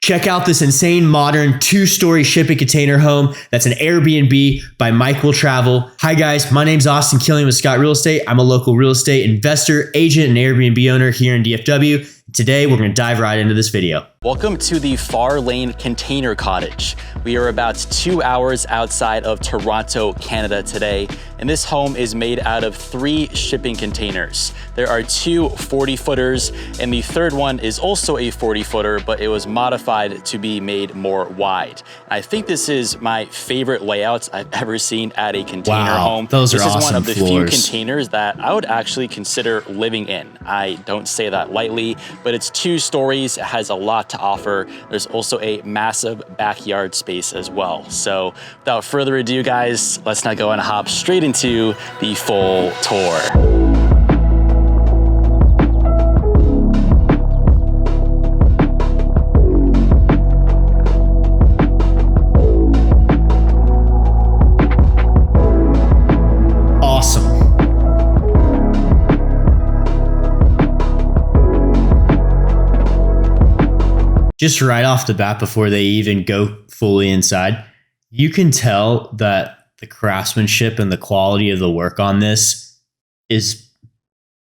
Check out this insane modern 2-story shipping container home that's an Airbnb by MikeWillTravel. Hi guys, my name's Austin Killian with Scott Real Estate. I'm a local real estate investor, agent, and Airbnb owner here in DFW. Today, we're gonna dive right into this video. Welcome to the Far Lane Container Cottage. We are about 2 hours outside of Toronto, Canada today, and this home is made out of 3 shipping containers. There are 2 40-footers, and the third one is also a 40-footer, but it was modified to be made more wide. I think this is my favorite layout I've ever seen at a container home. Those are awesome. This is one of the floors. few containers that I would actually consider living in. I don't say that lightly, but it's 2 stories, it has a lot to offer. There's also a massive backyard space as well. So without further ado, guys, let's not go and hop straight into the full tour. Just right off the bat, before they even go fully inside, you can tell that the craftsmanship and the quality of the work on this is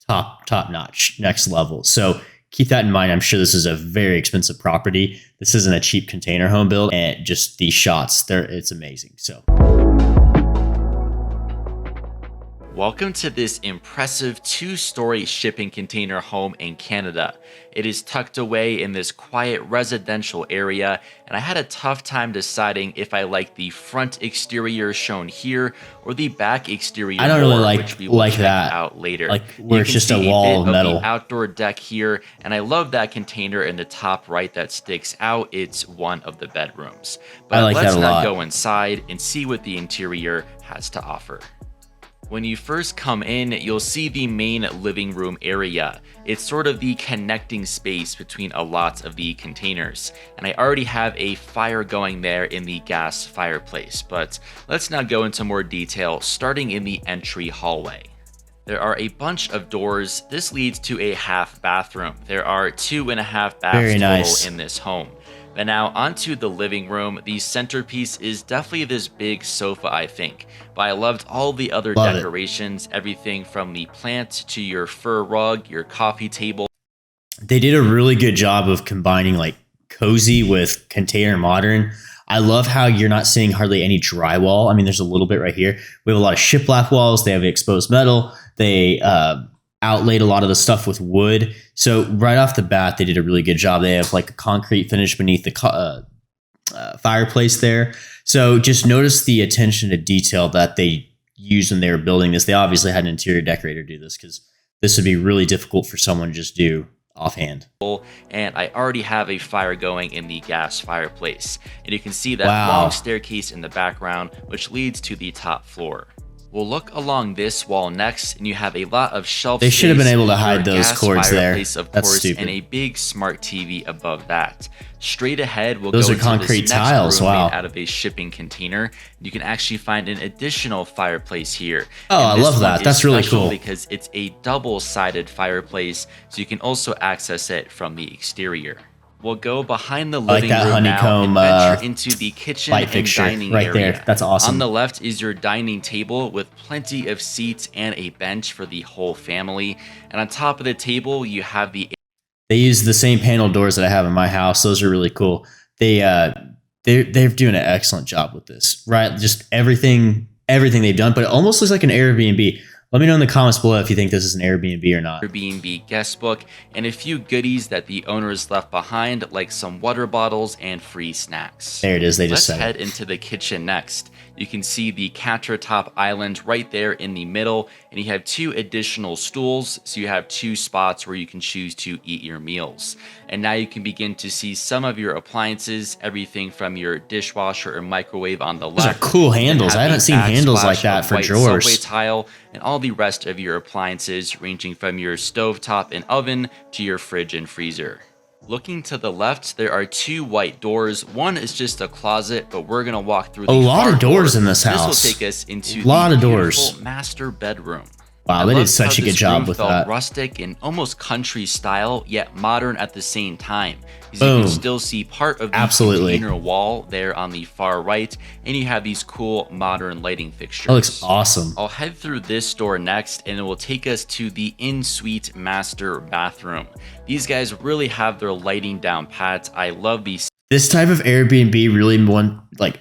top notch, next level. So keep that in mind. I'm sure this is a very expensive property. This isn't a cheap container home build, and just these shots, it's amazing. So welcome to this impressive 2-story shipping container home in Canada. It is tucked away in this quiet residential area, and I had a tough time deciding if I like the front exterior shown here or the back exterior. I don't really like check that out later. Like where it's just a wall of metal. The outdoor deck here, and I love that container in the top right that sticks out. It's one of the bedrooms. But I like let's that a not lot. go inside and see what the interior has to offer. When you first come in, you'll see the main living room area. It's sort of the connecting space between a lot of the containers. And I already have a fire going there in the gas fireplace, but let's now go into more detail, starting in the entry hallway. There are a bunch of doors. This leads to a half bathroom. There are 2.5 baths total in this home. But now onto the living room. The centerpiece is definitely this big sofa, I think. But I loved all the other decorations, everything from the plant to your fur rug, your coffee table. They did a really good job of combining like cozy with container modern. I love how you're not seeing hardly any drywall. I mean, there's a little bit right here. We have a lot of shiplap walls. They have exposed metal. They outlaid a lot of the stuff with wood. So right off the bat, they did a really good job. They have like a concrete finish beneath the fireplace there. So just notice the attention to detail that they used when they were building this. They obviously had an interior decorator do this because this would be really difficult for someone to just do offhand. And I already have a fire going in the gas fireplace. And you can see that long staircase in the background, which leads to the top floor. We'll look along this wall next, and you have a lot of shelf space. They should have been able to hide those cords there. That's stupid. And a big smart TV above that. Straight ahead, we'll those go are into concrete this tiles. Next room made out of a shipping container. You can actually find an additional fireplace here. Oh, I love that. That's really cool because it's a double-sided fireplace, so you can also access it from the exterior. We'll go behind the living room now and venture into the kitchen and dining area. There. That's awesome. On the left is your dining table with plenty of seats and a bench for the whole family. And on top of the table, you have the... They use the same panel doors that I have in my house. Those are really cool. They're doing an excellent job with this, right? Just everything they've done, but it almost looks like an Airbnb. Let me know in the comments below if you think this is an Airbnb or not. Airbnb guest book and a few goodies that the owners left behind, like some water bottles and free snacks. There it is. They just said Let's head into the kitchen next. You can see the countertop island right there in the middle, and you have 2 additional stools, so you have 2 spots where you can choose to eat your meals. And now you can begin to see some of your appliances, everything from your dishwasher or microwave on the left. Those are cool handles. I haven't seen handles like that for drawers. Subway tile, and all the rest of your appliances, ranging from your stovetop and oven to your fridge and freezer. Looking to the left, there are 2 white doors. One is just a closet, but we're going to walk through the a lot of doors in this house. This will take us into the beautiful master bedroom. Wow, I they did loved how such a good this room job with felt that. rustic and almost country style, yet modern at the same time. Because you Boom. can still see part of the Absolutely. container wall there on the far right, and you have these cool modern lighting fixtures. That looks awesome. I'll head through this door next, and it will take us to the in-suite master bathroom. These guys really have their lighting down pat. I love these. This type of Airbnb really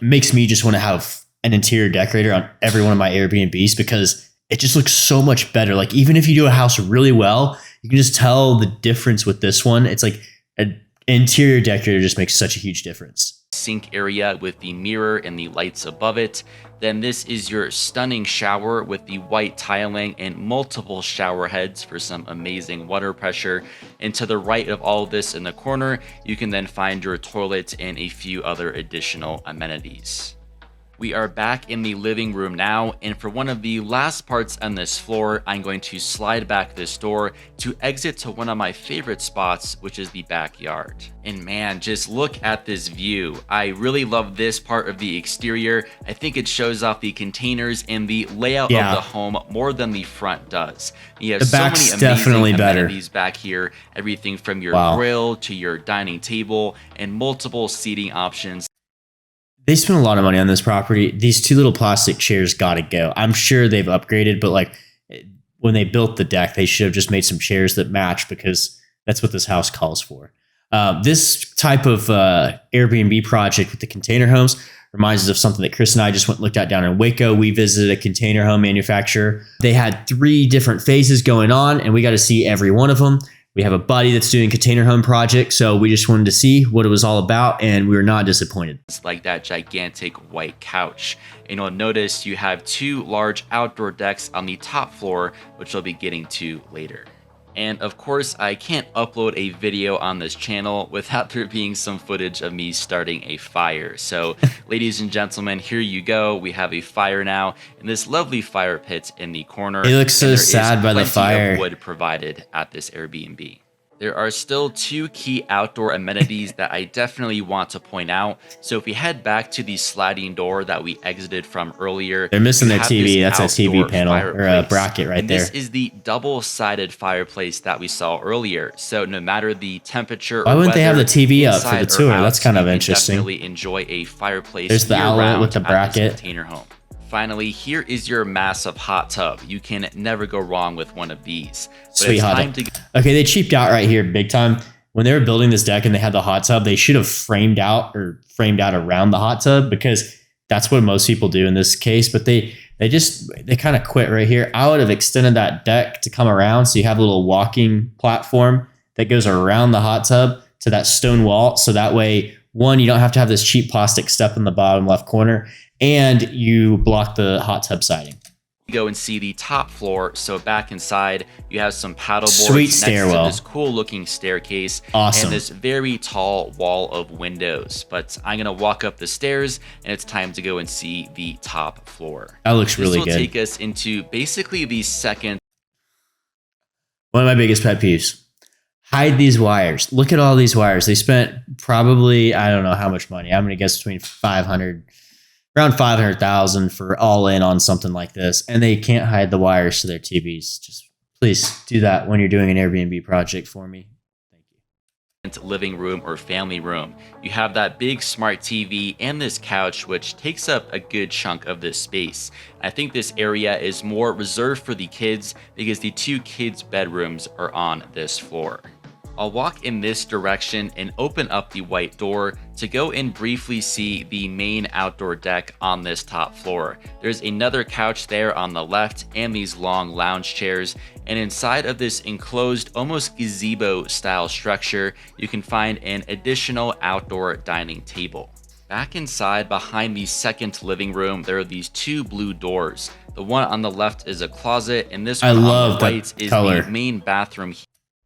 makes me just want to have an interior decorator on every one of my Airbnbs because it just looks so much better. Like even if you do a house really well, you can just tell the difference with this one. It's like an interior decorator just makes such a huge difference. Sink area with the mirror and the lights above it. Then this is your stunning shower with the white tiling and multiple shower heads for some amazing water pressure. And to the right of all of this in the corner, you can then find your toilet and a few other additional amenities. We are back in the living room now, and for one of the last parts on this floor, I'm going to slide back this door to exit to one of my favorite spots, which is the backyard. And man, just look at this view. I really love this part of the exterior. I think it shows off the containers and the layout of the home more than the front does. You have so many amazing amenities back here, everything from your grill to your dining table and multiple seating options. They spent a lot of money on this property. These two little plastic chairs got to go. I'm sure they've upgraded, but like when they built the deck, they should have just made some chairs that match because that's what this house calls for. This type of Airbnb project with the container homes reminds us of something that Chris and I just went and looked at down in Waco. We visited a container home manufacturer. They had 3 different phases going on, and we got to see every one of them. We have a buddy that's doing container home project, so we just wanted to see what it was all about, and we were not disappointed. It's like that gigantic white couch. And you'll notice you have 2 large outdoor decks on the top floor, which we'll be getting to later. And of course, I can't upload a video on this channel without there being some footage of me starting a fire. So, ladies and gentlemen, here you go. We have a fire now in this lovely fire pit in the corner. It looks so sad by the fire. Of wood provided at this Airbnb. There are still 2 key outdoor amenities that I definitely want to point out. So if we head back to the sliding door that we exited from earlier, they're missing their TV. That's a TV panel or a bracket right there. This is the double-sided fireplace that we saw earlier. So no matter the temperature, why wouldn't they have the TV up for the tour? Out, That's kind of interesting. Definitely enjoy a fireplace. There's the outlet with the bracket. Container home. Finally, here is your massive hot tub. You can never go wrong with one of these. Sweet hot tub. Okay, they cheaped out right here big time. When they were building this deck and they had the hot tub, they should have framed out around the hot tub because that's what most people do in this case. But they kind of quit right here. I would have extended that deck to come around so you have a little walking platform that goes around the hot tub to that stone wall. So that way, one, you don't have to have this cheap plastic step in the bottom left corner, and you block the hot tub siding. Go and see the top floor. So back inside, you have some paddle boards. Sweet stairwell. Next to this cool looking staircase. Awesome. And this very tall wall of windows. But I'm going to walk up the stairs, and it's time to go and see the top floor. That looks really good. This will take us into basically the second. One of my biggest pet peeves. Hide these wires. Look at all these wires. They spent probably, I don't know how much money. I'm going to guess between around 500,000 for all in on something like this. And they can't hide the wires to their TVs. Just please do that when you're doing an Airbnb project for me. Thank you. Living room or family room. You have that big smart TV and this couch, which takes up a good chunk of this space. I think this area is more reserved for the kids because the 2 kids' bedrooms are on this floor. I'll walk in this direction and open up the white door to go and briefly see the main outdoor deck on this top floor. There's another couch there on the left and these long lounge chairs, and inside of this enclosed, almost gazebo style structure, you can find an additional outdoor dining table. Back inside, behind the second living room, there are these 2 blue doors. The one on the left is a closet, and this one on the right is the main bathroom.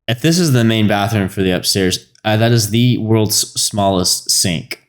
If this is the main bathroom for the upstairs, that is the world's smallest sink.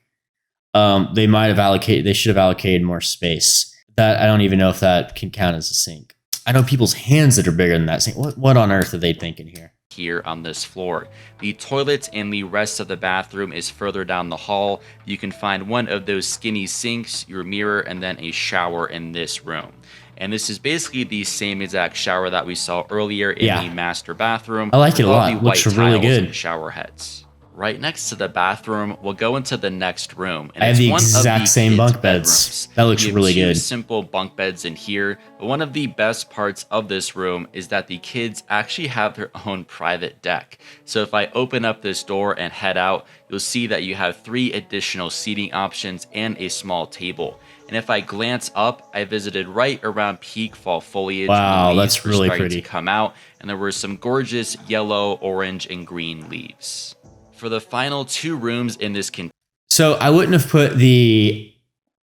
They should have allocated more space. That I don't even know if that can count as a sink. I know people's hands that are bigger than that sink. What on earth are they thinking here? Here on this floor. The toilet and the rest of the bathroom is further down the hall. You can find one of those skinny sinks, your mirror, and then a shower in this room. And this is basically the same exact shower that we saw earlier in the master bathroom. I like it a lot. The Looks white really tiles good. and shower heads. Right next to the bathroom, we'll go into the next room. And I have it's the one of exact same kids' bunk beds. bedrooms. That looks We have really two good. simple bunk beds in here, but one of the best parts of this room is that the kids actually have their own private deck. So if I open up this door and head out, you'll see that you have 3 additional seating options and a small table. And if I glance up, I visited right around peak fall foliage. Wow, when the leaves that's were really starting pretty. to come out, and there were some gorgeous yellow, orange, and green leaves. For the final 2 rooms in this So I wouldn't have put the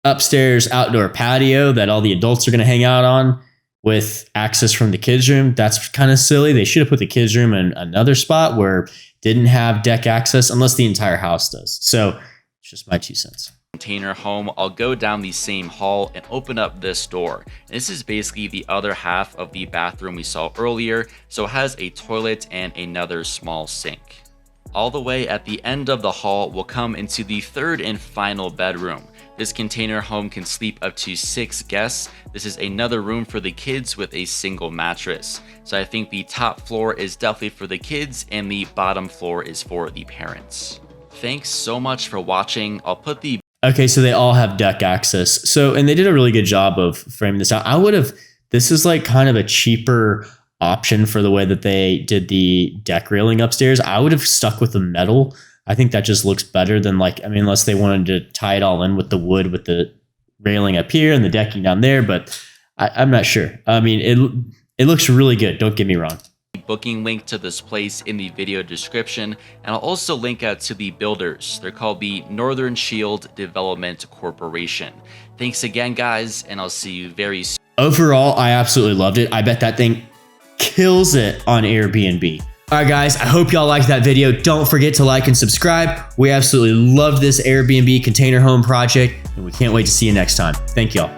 upstairs outdoor patio that all the adults are going to hang out on with access from the kids' room. That's kind of silly. They should have put the kids' room in another spot where it didn't have deck access, unless the entire house does. So it's just my 2 cents. container home, I'll go down the same hall and open up this door. This is basically the other half of the bathroom we saw earlier, so it has a toilet and another small sink. All the way at the end of the hall, we'll come into the 3rd and final bedroom. This container home can sleep up to 6 guests. This is another room for the kids with a single mattress. So I think the top floor is definitely for the kids and the bottom floor is for the parents. Thanks so much for watching. I'll put the Okay, so they all have deck access. So, and they did a really good job of framing this out. This is like kind of a cheaper option for the way that they did the deck railing upstairs. I would have stuck with the metal. I think that just looks better than unless they wanted to tie it all in with the wood with the railing up here and the decking down there, but I'm not sure. I mean, it looks really good. Don't get me wrong. Booking link to this place in the video description, and I'll also link out to the builders. They're called the Northern Shield Development Corporation. Thanks again, guys, and I'll see you very soon. Overall, I absolutely loved it. I bet that thing kills it on Airbnb. All right, guys, I hope y'all liked that video. Don't forget to like and subscribe. We absolutely love this Airbnb container home project, and we can't wait to see you next time. Thank y'all.